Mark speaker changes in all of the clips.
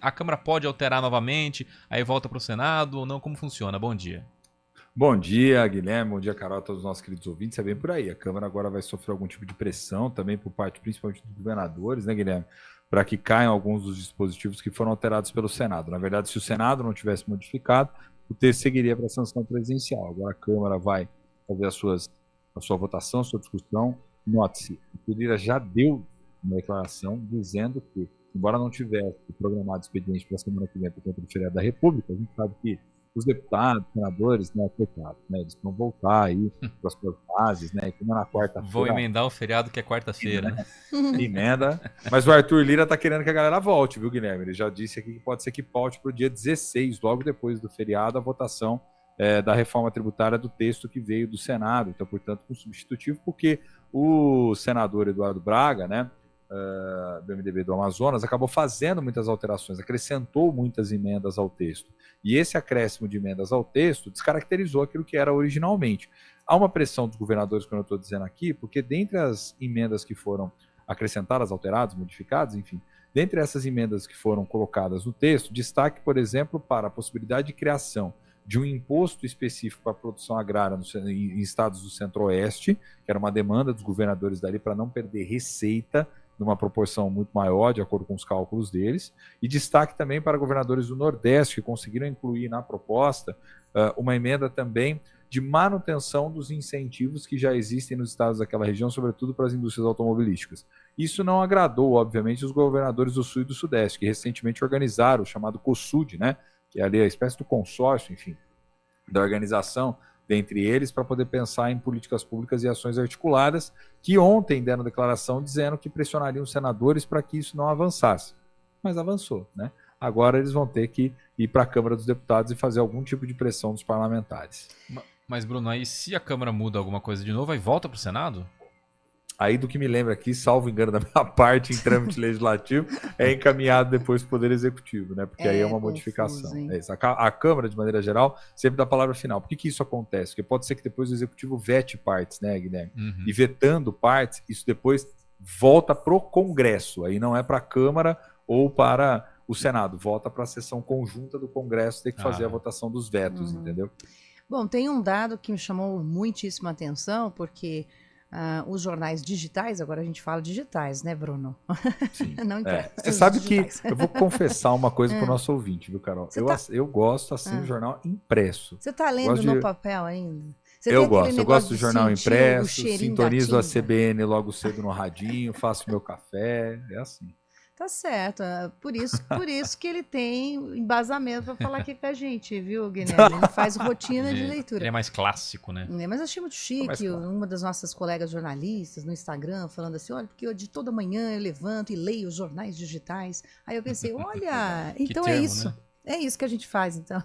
Speaker 1: A Câmara pode alterar novamente, aí volta para o Senado ou não? Como funciona? Bom dia.
Speaker 2: Bom dia, Guilherme. Bom dia, Carol, a todos os nossos queridos ouvintes. É bem por aí. A Câmara agora vai sofrer algum tipo de pressão também por parte, principalmente dos governadores, né, Guilherme? Para que caiam alguns dos dispositivos que foram alterados pelo Senado. Na verdade, se o Senado não tivesse modificado, o texto seguiria para a sanção presidencial. Agora a Câmara vai fazer a sua votação, a sua discussão. Note-se, o Lira já deu uma declaração dizendo que, embora não tivesse programado expediente para a semana que vem por conta do feriado da República, a gente sabe que os deputados, senadores, né, coitados, né, eles vão voltar aí para as suas bases, né, como na quarta-feira.
Speaker 1: Vou emendar o feriado que é quarta-feira, né?
Speaker 2: Emenda. Mas o Arthur Lira tá querendo que a galera volte, viu, Guilherme? Ele já disse aqui que pode ser que volte para o dia 16, logo depois do feriado, a votação da reforma tributária do texto que veio do Senado. Então, portanto, com substitutivo, porque o senador Eduardo Braga, né, do MDB do Amazonas, acabou fazendo muitas alterações, acrescentou muitas emendas ao texto. E esse acréscimo de emendas ao texto descaracterizou aquilo que era originalmente. Há uma pressão dos governadores, como eu estou dizendo aqui, porque dentre as emendas que foram acrescentadas, alteradas, modificadas, enfim, dentre essas emendas que foram colocadas no texto, destaque, por exemplo, para a possibilidade de criação de um imposto específico para a produção agrária em estados do Centro-Oeste, que era uma demanda dos governadores dali para não perder receita numa proporção muito maior, de acordo com os cálculos deles, e destaque também para governadores do Nordeste, que conseguiram incluir na proposta uma emenda também de manutenção dos incentivos que já existem nos estados daquela região, sobretudo para as indústrias automobilísticas. Isso não agradou, obviamente, os governadores do Sul e do Sudeste, que recentemente organizaram o chamado COSUD, né, que é ali a espécie do consórcio, enfim, da organização dentre eles, para poder pensar em políticas públicas e ações articuladas, que ontem deram declaração dizendo que pressionariam os senadores para que isso não avançasse. Mas avançou, né? Agora eles vão ter que ir para a Câmara dos Deputados e fazer algum tipo de pressão dos parlamentares.
Speaker 1: Mas, Bruno, aí se a Câmara muda alguma coisa de novo, aí volta para o Senado?
Speaker 2: Aí, do que me lembra aqui, salvo engano da minha parte em trâmite legislativo, é encaminhado depois para o Poder Executivo, né? Porque aí é uma modificação. A Câmara, de maneira geral, sempre dá a palavra final. Por que isso acontece? Porque pode ser que depois o Executivo vete partes, né, Guilherme?
Speaker 1: Uhum.
Speaker 2: E vetando partes, isso depois volta para o Congresso. Aí não é para a Câmara ou para o Senado. Volta para a sessão conjunta do Congresso ter que fazer a votação dos vetos, entendeu?
Speaker 3: Bom, tem um dado que me chamou muitíssima atenção, porque os jornais digitais, agora a gente fala digitais, né, Bruno?
Speaker 2: Sim.
Speaker 3: Não
Speaker 2: Você sabe digitais. Que eu vou confessar uma coisa para o nosso ouvinte, viu, Carol? Eu gosto, assim, do jornal impresso.
Speaker 3: Você está lendo no papel ainda?
Speaker 2: Eu gosto do jornal impresso, sintonizo a CBN logo cedo no radinho, faço meu café, é assim.
Speaker 3: Tá certo, por isso que ele tem embasamento para falar aqui com a gente, viu, Guilherme? Ele faz rotina de leitura.
Speaker 1: Ele é mais clássico, né?
Speaker 3: Mas eu achei muito chique, uma das nossas colegas jornalistas no Instagram falando assim, olha, porque eu de toda manhã eu levanto e leio os jornais digitais. Aí eu pensei, olha, então é isso. Né? É isso que a gente faz, então.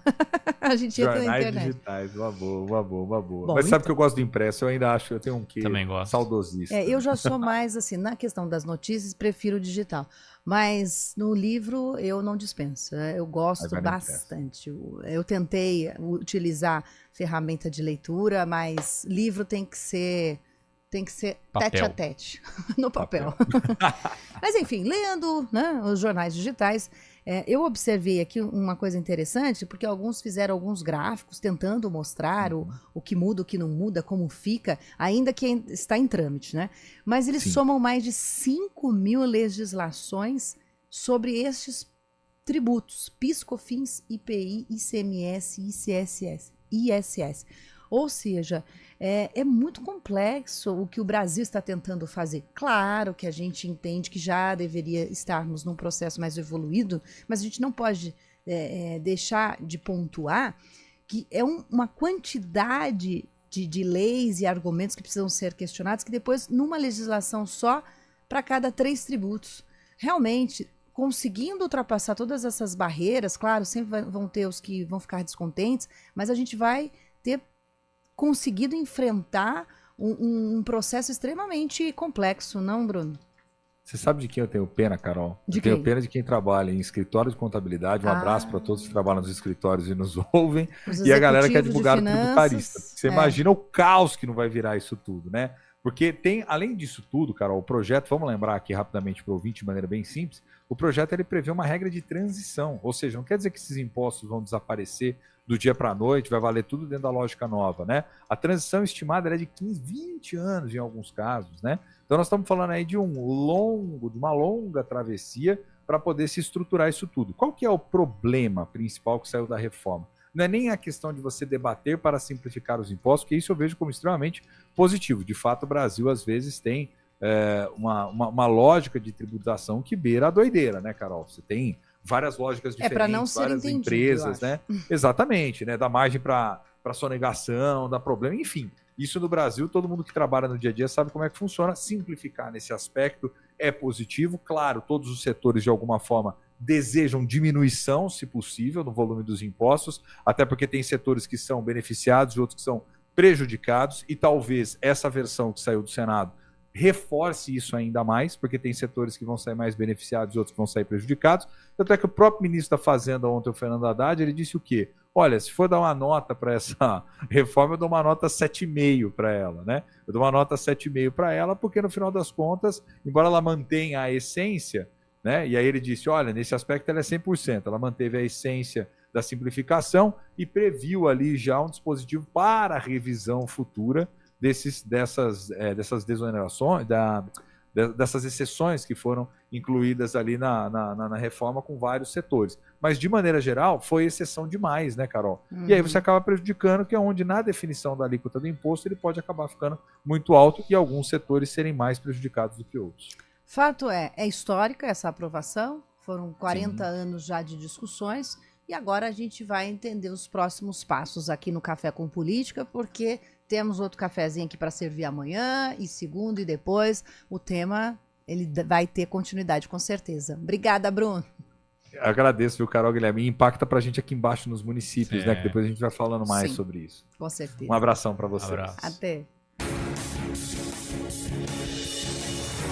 Speaker 3: A gente entra na internet.
Speaker 2: Jornais digitais, uma boa. Bom, mas sabe que eu gosto do impresso, eu ainda acho, eu tenho um quê saudosista.
Speaker 3: Eu já sou mais, assim, na questão das notícias, prefiro o digital. Mas no livro eu não dispenso, eu gosto bastante. Eu tentei utilizar ferramenta de leitura, mas livro tem que ser tete a tete, no papel. Mas enfim, lendo, né, os jornais digitais, eu observei aqui uma coisa interessante, porque alguns fizeram alguns gráficos tentando mostrar o que muda, o que não muda, como fica, ainda que está em trâmite, né? Mas eles somam mais de 5.000 legislações sobre estes tributos, PIS, COFINS, IPI, ICMS, ISS. Ou seja, é muito complexo o que o Brasil está tentando fazer. Claro que a gente entende que já deveria estarmos num processo mais evoluído, mas a gente não pode deixar de pontuar que é uma quantidade de leis e argumentos que precisam ser questionados, que depois, numa legislação só, para cada 3 tributos. Realmente, conseguindo ultrapassar todas essas barreiras, claro, sempre vão ter os que vão ficar descontentes, mas a gente vai ter conseguido enfrentar um processo extremamente complexo, não, Bruno?
Speaker 2: Você sabe de quem eu tenho pena, Carol? Eu tenho pena de quem trabalha em escritório de contabilidade. Um abraço para todos que trabalham nos escritórios e nos ouvem. E a galera que é advogado tributarista. Você imagina o caos que não vai virar isso tudo, né? Porque tem, além disso tudo, Carol, o projeto, vamos lembrar aqui rapidamente para o ouvinte de maneira bem simples, o projeto ele prevê uma regra de transição, ou seja, não quer dizer que esses impostos vão desaparecer do dia para a noite, vai valer tudo dentro da lógica nova, né? A transição estimada é de 15, 20 anos em alguns casos, né? Então nós estamos falando aí de uma longa travessia para poder se estruturar isso tudo. Qual que é o problema principal que saiu da reforma? Não é nem a questão de você debater para simplificar os impostos, porque isso eu vejo como extremamente positivo. De fato, o Brasil, às vezes, tem uma lógica de tributação que beira a doideira, né, Carol? Você tem várias lógicas diferentes,
Speaker 3: para não ser
Speaker 2: várias empresas, né? Exatamente, né? Da margem para sonegação, dá problema, enfim. Isso no Brasil, todo mundo que trabalha no dia a dia sabe como é que funciona. Simplificar nesse aspecto é positivo. Claro, todos os setores, de alguma forma, desejam diminuição, se possível, no volume dos impostos, até porque tem setores que são beneficiados e outros que são prejudicados, e talvez essa versão que saiu do Senado reforce isso ainda mais, porque tem setores que vão sair mais beneficiados e outros que vão sair prejudicados. Tanto é que o próprio ministro da Fazenda ontem, o Fernando Haddad, ele disse o quê? Olha, se for dar uma nota para essa reforma, eu dou uma nota 7,5 para ela, né? Eu dou uma nota 7,5 para ela, porque no final das contas, embora ela mantenha a essência, né? E aí ele disse, olha, nesse aspecto ela é 100%, ela manteve a essência da simplificação e previu ali já um dispositivo para a revisão futura dessas desonerações, dessas exceções que foram incluídas ali na reforma com vários setores. Mas, de maneira geral, foi exceção demais, né, Carol? E aí você acaba prejudicando, que é onde na definição da alíquota do imposto ele pode acabar ficando muito alto e alguns setores serem mais prejudicados do que outros.
Speaker 3: Fato é histórica essa aprovação, foram 40 anos já de discussões, e agora a gente vai entender os próximos passos aqui no Café com Política, porque temos outro cafezinho aqui para servir amanhã, e segundo, e depois. O tema ele vai ter continuidade, com certeza. Obrigada, Bruno.
Speaker 2: Eu agradeço, viu, Carol, Guilherme. E impacta pra gente aqui embaixo nos municípios, né? Que depois a gente vai falando mais sobre isso.
Speaker 3: Com certeza.
Speaker 2: Um abração para vocês.
Speaker 1: Abraço.
Speaker 3: Até.